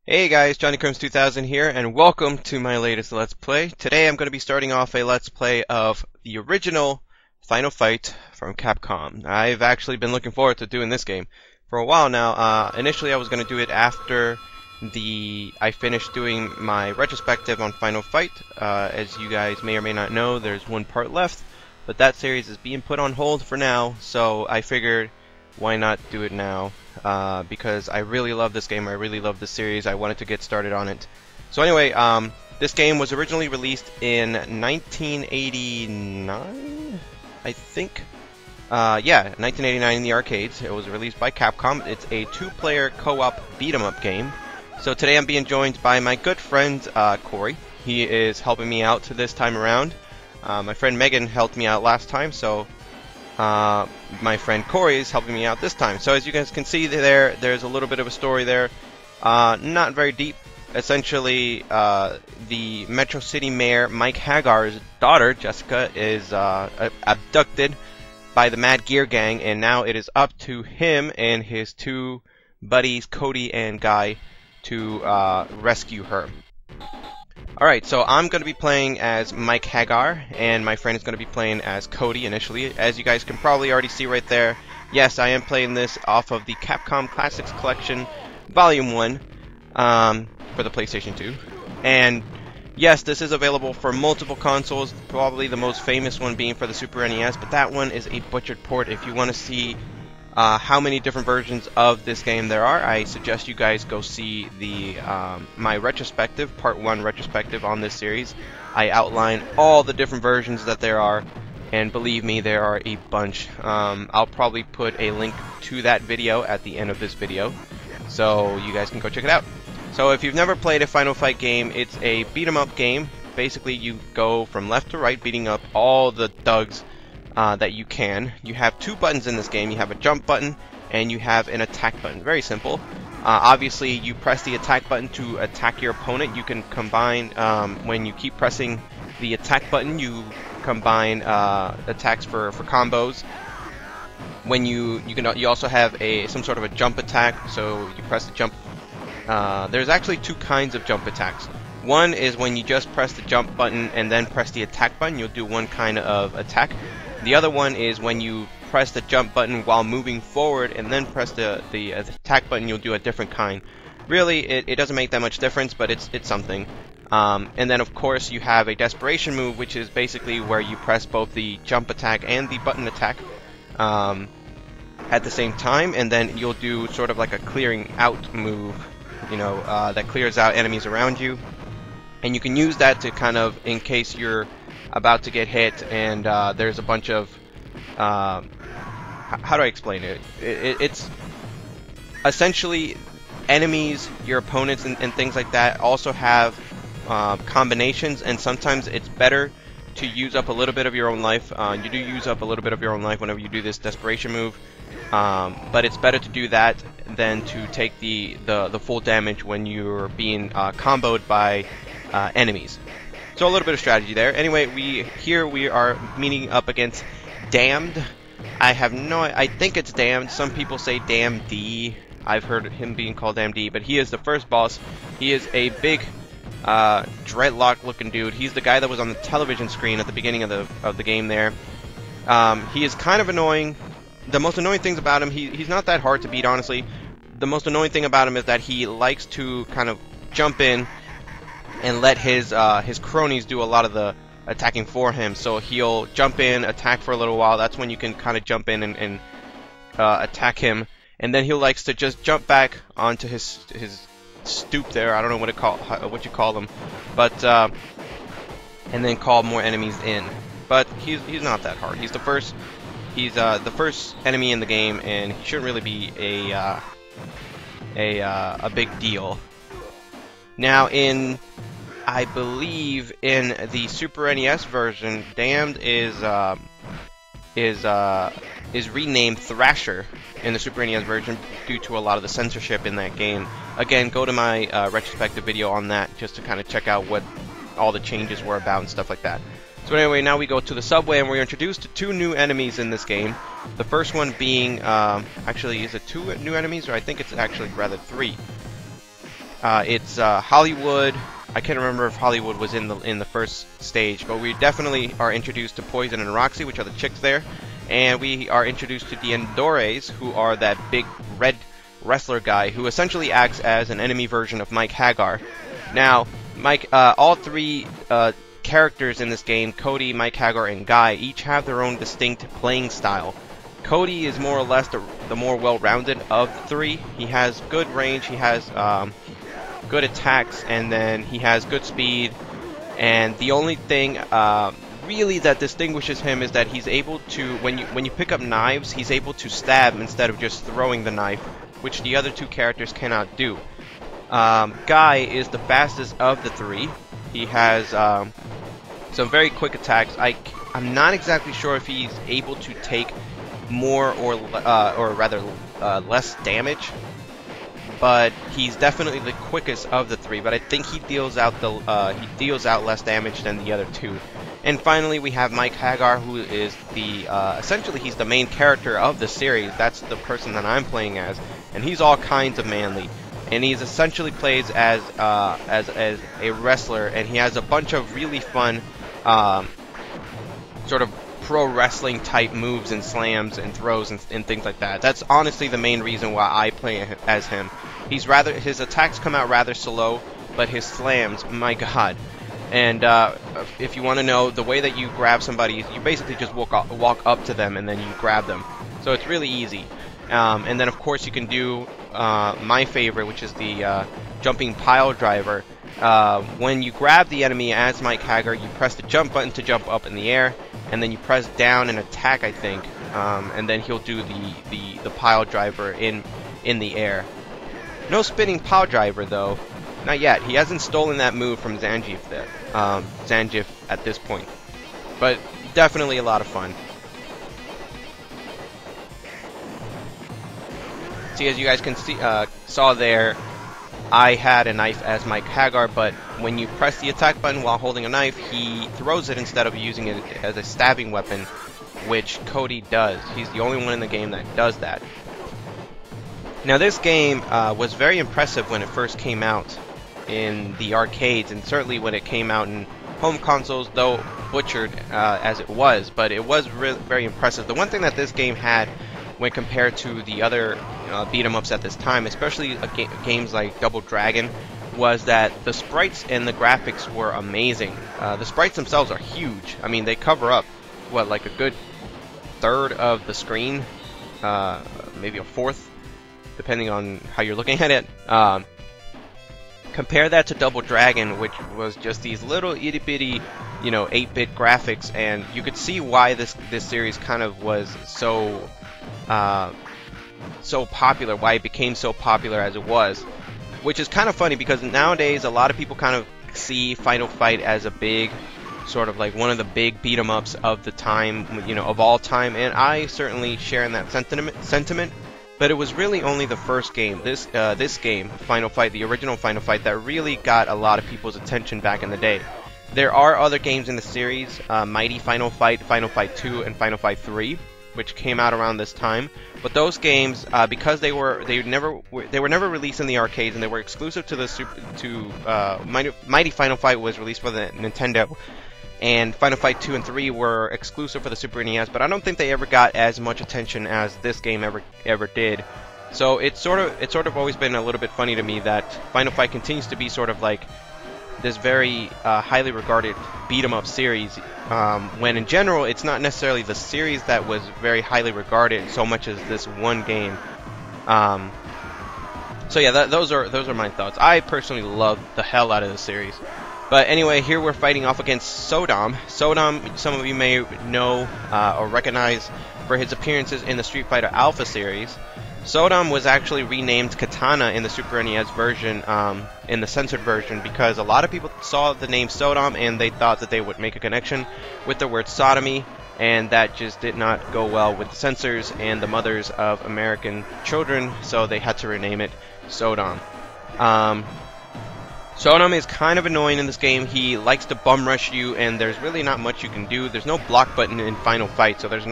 Hey guys, JohnnyCrumbs2000 here, and welcome to my latest Let's Play. Today I'm going to be starting off a Let's Play of the original Final Fight from Capcom. I've actually been looking forward to doing this game for a while now. Initially I was going to do it after I finished doing my retrospective on Final Fight. As you guys may or may not know, there's one part left, but that series is being put on hold for now, so I figured why not do it now, because I really love this game, I really love this series, I wanted to get started on it. So anyway, this game was originally released in 1989, I think. Yeah, 1989 in the arcades. It was released by Capcom. It's a two-player co-op beat-em-up game. So today I'm being joined by my good friend, Cory. He is helping me out this time around. My friend Megan helped me out last time, so my friend Cory is helping me out this time. So as you guys can see there's a little bit of a story there. Not very deep. Essentially, the Metro City Mayor Mike Haggar's daughter, Jessica, is abducted by the Mad Gear Gang, and now it is up to him and his two buddies, Cody and Guy, to rescue her. Alright, so I'm going to be playing as Mike Haggar, and my friend is going to be playing as Cody initially. As you guys can probably already see right there, yes, I am playing this off of the Capcom Classics Collection Volume 1 for the PlayStation 2. And yes, this is available for multiple consoles, probably the most famous one being for the Super NES, but that one is a butchered port. If you want to see how many different versions of this game there are, I suggest you guys go see the my retrospective, part 1 retrospective on this series. I outline all the different versions that there are, and believe me, there are a bunch. I'll probably put a link to that video at the end of this video, so you guys can go check it out. So if you've never played a Final Fight game, it's a beat-em-up game. Basically, you go from left to right, beating up all the thugs that you can. You have two buttons in this game. You have a jump button and you have an attack button. Very simple. Obviously, you press the attack button to attack your opponent. You can combine, when you keep pressing the attack button, you combine attacks for combos. When you also have some sort of a jump attack, so you press the jump. There's actually two kinds of jump attacks. One is when you just press the jump button and then press the attack button, you'll do one kind of attack. The other one is when you press the jump button while moving forward and then press the attack button, you'll do a different kind. Really, it doesn't make that much difference, but it's something. And then of course you have a desperation move, which is basically where you press both the jump attack and the button attack at the same time, and then you'll do sort of like a clearing out move, you know, that clears out enemies around you. And you can use that to kind of, in case you're about to get hit and there's a bunch of how do I explain it? It's essentially enemies, your opponents and things like that also have combinations, and sometimes it's better to use up a little bit of your own life. You do use up a little bit of your own life whenever you do this desperation move, but it's better to do that than to take the full damage when you're being comboed by enemies. So a little bit of strategy there. Anyway, we are meeting up against Damned. I think it's Damned. Some people say Damn D. I've heard him being called Damn D, but he is the first boss. He is a big dreadlock looking dude. He's the guy that was on the television screen at the beginning of the game there. He is kind of annoying. The most annoying things about him, he's not that hard to beat, honestly. The most annoying thing about him is that he likes to kind of jump in and let his cronies do a lot of the attacking for him. So he'll jump in, attack for a little while. That's when you can kind of jump in and attack him. And then he likes to just jump back onto his stoop there. I don't know what you call them, but and then call more enemies in. But he's not that hard. He's the first enemy in the game, and he shouldn't really be a big deal. Now I believe in the Super NES version, Damned is renamed Thrasher in the Super NES version due to a lot of the censorship in that game. Again, go to my retrospective video on that just to kind of check out what all the changes were about and stuff like that. So anyway, now we go to the subway and we're introduced to two new enemies in this game. The first one being, actually, is it two new enemies, or I think it's actually rather three. It's Hollywood. I can't remember if Hollywood was in the first stage, but we definitely are introduced to Poison and Roxy, which are the chicks there, and we are introduced to the Endores, who are that big red wrestler guy who essentially acts as an enemy version of Mike Haggar. Now, all three characters in this game, Cody, Mike Haggar, and Guy, each have their own distinct playing style. Cody is more or less the more well-rounded of the three. He has good range, he has good attacks, and then he has good speed. And the only thing really that distinguishes him is that he's able to, when you pick up knives, he's able to stab instead of just throwing the knife, which the other two characters cannot do. Guy is the fastest of the three. He has some very quick attacks. I'm not exactly sure if he's able to take more or rather less damage, but he's definitely the quickest of the three. But I think he deals out less damage than the other two. And finally, we have Mike Haggar, who is essentially he's the main character of the series. That's the person that I'm playing as, and he's all kinds of manly. And he's essentially plays as a wrestler, and he has a bunch of really fun sort of pro wrestling type moves and slams and throws and things like that. That's honestly the main reason why I play as him. His attacks come out rather slow, but his slams, my god. And if you want to know, the way that you grab somebody, you basically just walk up to them and then you grab them. So it's really easy. And then of course you can do my favorite, which is the jumping pile driver. When you grab the enemy as Mike Haggar, you press the jump button to jump up in the air, and then you press down and attack, I think, and then he'll do the pile driver in the air. No spinning pile driver though, not yet. He hasn't stolen that move from Zangief at this point, but definitely a lot of fun. See, as you guys can see, saw there, I had a knife as Mike Haggar, but when you press the attack button while holding a knife, he throws it instead of using it as a stabbing weapon, which Cody does. He's the only one in the game that does that. Now this game was very impressive when it first came out in the arcades, and certainly when it came out in home consoles, though butchered as it was, but it was very impressive. The one thing that this game had when compared to the other beat-em-ups at this time, especially games like Double Dragon, was that the sprites and the graphics were amazing. The sprites themselves are huge. I mean, they cover up, what, like a good third of the screen, maybe a fourth, depending on how you're looking at it. Compare that to Double Dragon, which was just these little itty-bitty, 8-bit graphics, and you could see why this series kind of was so popular, why it became so popular as it was. Which is kind of funny because nowadays a lot of people kind of see Final Fight as a big, sort of like one of the big beat 'em ups of the time, of all time, and I certainly share in that sentiment. But it was really only the first game, this game, Final Fight, the original Final Fight, that really got a lot of people's attention back in the day. There are other games in the series, Mighty Final Fight, Final Fight 2, and Final Fight 3, which came out around this time. But those games, because they were never released in the arcades and they were exclusive to Mighty Final Fight was released for the Nintendo, and Final Fight 2 and 3 were exclusive for the Super NES. But I don't think they ever got as much attention as this game ever did. So it's sort of always been a little bit funny to me that Final Fight continues to be sort of like this very highly regarded beat-em-up series, when in general it's not necessarily the series that was very highly regarded so much as this one game. So yeah, those are my thoughts. I personally love the hell out of the series. But anyway, here we're fighting off against Sodom. Sodom, some of you may know or recognize for his appearances in the Street Fighter Alpha series. Sodom was actually renamed Katana in the Super NES version, in the censored version, because a lot of people saw the name Sodom and they thought that they would make a connection with the word sodomy, and that just did not go well with the censors and the mothers of American children, so they had to rename it Sodom. Sodom is kind of annoying in this game. He likes to bum rush you, and there's really not much you can do. There's no block button in Final Fight, so it's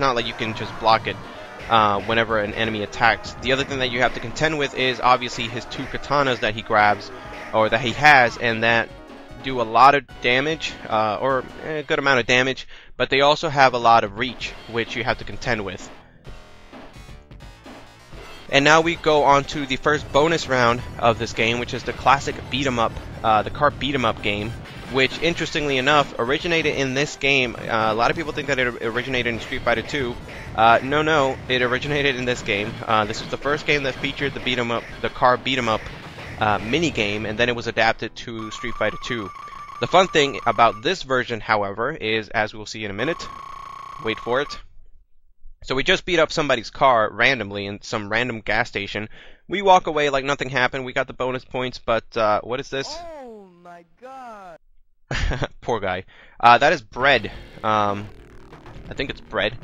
not like you can just block it. whenever an enemy attacks. The other thing that you have to contend with is obviously his 2 katanas that he grabs, or that he has, and that do a lot of damage, or a good amount of damage, but they also have a lot of reach, which you have to contend with. And now we go on to the first bonus round of this game, which is the classic beat 'em up, the car beat 'em up game, which interestingly enough originated in this game. A lot of people think that it originated in Street Fighter 2. No, it originated in this game. This was the first game that featured the beat 'em up, the car beat 'em up mini game, and then it was adapted to Street Fighter 2. The fun thing about this version, however, is, as we'll see in a minute, wait for it. So we just beat up somebody's car randomly in some random gas station. We walk away like nothing happened. We got the bonus points, but what is this? Oh my god! Poor guy. That is Bread. I think it's Bread.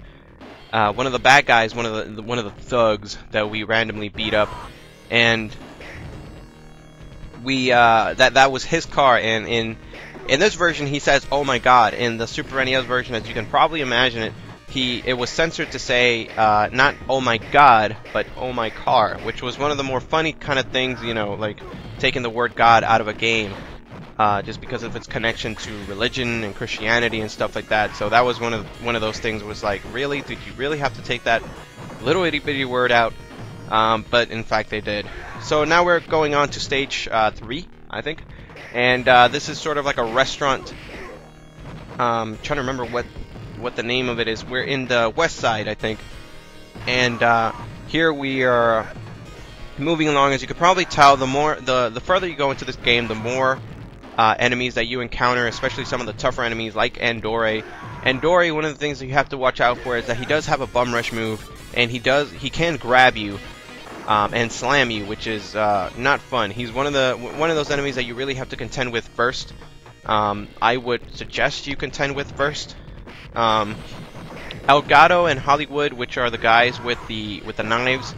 One of the bad guys, one of the thugs that we randomly beat up, and we that was his car. And in this version, he says, "Oh my god." In the Super NES version, as you can probably imagine it, it was censored to say not "oh my god," but "oh my car," which was one of the more funny kind of things, you know, like taking the word God out of a game, just because of its connection to religion and Christianity and stuff like that. So that was one of those things. Was like, really, did you really have to take that little itty bitty word out? But in fact, they did. So now we're going on to stage 3, I think, and this is sort of like a restaurant. Trying to remember what the name of it is. We're in the west side, I think, and here we are moving along. As you could probably tell, the further you go into this game, the more enemies that you encounter, especially some of the tougher enemies like Andore. Andore, one of the things that you have to watch out for is that he does have a bum rush move, and he can grab you and slam you, which is not fun. He's one of those enemies that you really have to contend with first. I would suggest you contend with first. Elgato and Hollywood, which are the guys with the knives,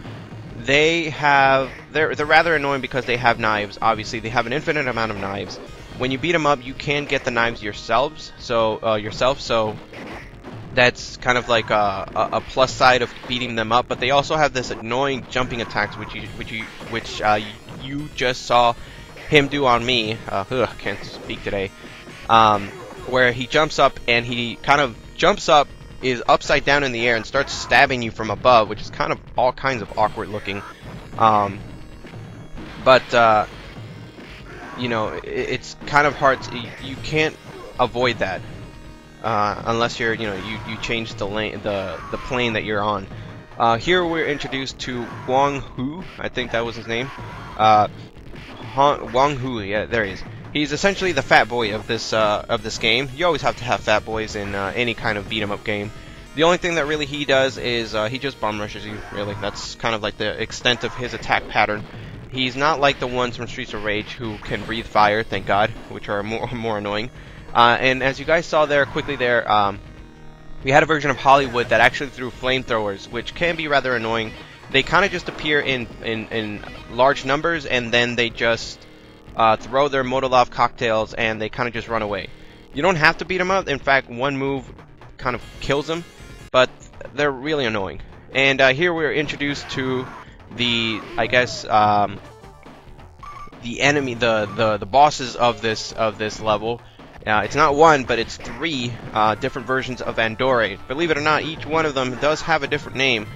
they're rather annoying because they have knives. Obviously, they have an infinite amount of knives. When you beat them up, you can get the knives yourself. So that's kind of like a plus side of beating them up. But they also have this annoying jumping attacks, which you just saw him do on me. Can't speak today. Where he jumps up and he kind of jumps up, is upside down in the air, and starts stabbing you from above, which is kind of all kinds of awkward looking. But you know, it's kind of hard to, you can't avoid that unless you're, you know, you change the lane, the plane that you're on. Here we're introduced to Wong Hu, I think that was his name. Wong Hu, yeah, there he is. He's essentially the fat boy of this game. You always have to have fat boys in any kind of beat 'em up game. The only thing that really he does is he just bum rushes you. Really, that's kind of like the extent of his attack pattern. He's not like the ones from Streets of Rage who can breathe fire, thank God, which are more annoying. And as you guys saw there quickly there, we had a version of Hollywood that actually threw flamethrowers, which can be rather annoying. They kind of just appear in large numbers, and then they just throw their Molotov cocktails, and they kind of just run away. You don't have to beat them up. In fact, one move kind of kills them, but they're really annoying. And here we're introduced to the, I guess, the enemy, the bosses of this level. It's not one, but it's 3 different versions of Andore. Believe it or not, each one of them does have a different name.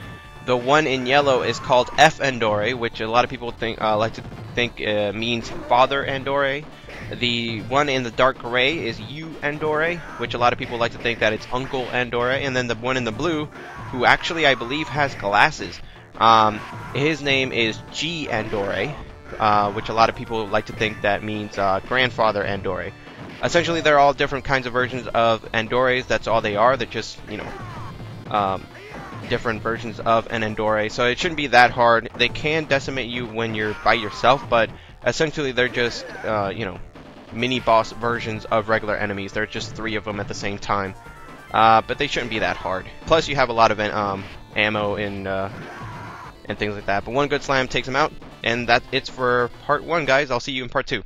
The one in yellow is called F Andore, which a lot of people like to think means Father Andore. The one in the dark gray is U Andore, which a lot of people like to think that it's Uncle Andore. And then the one in the blue, who actually I believe has glasses, his name is G Andore, which a lot of people like to think that means Grandfather Andore. Essentially, they're all different kinds of versions of Andores. That's all they are. They're just, you know, different versions of an Andore, so it shouldn't be that hard. They can decimate you when you're by yourself, but essentially they're just you know, mini boss versions of regular enemies. There are just 3 of them at the same time, but they shouldn't be that hard. Plus you have a lot of ammo and things like that, but one good slam takes them out. And that's it for part 1, guys. I'll see you in part 2.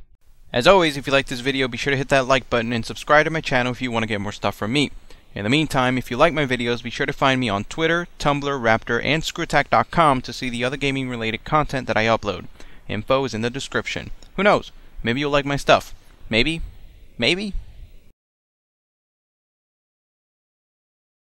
As always, if you like this video, be sure to hit that like button and subscribe to my channel if you want to get more stuff from me. In the meantime, if you like my videos, be sure to find me on Twitter, Tumblr, Raptr, and Screwattack.com to see the other gaming-related content that I upload. Info is in the description. Who knows? Maybe you'll like my stuff. Maybe. Maybe.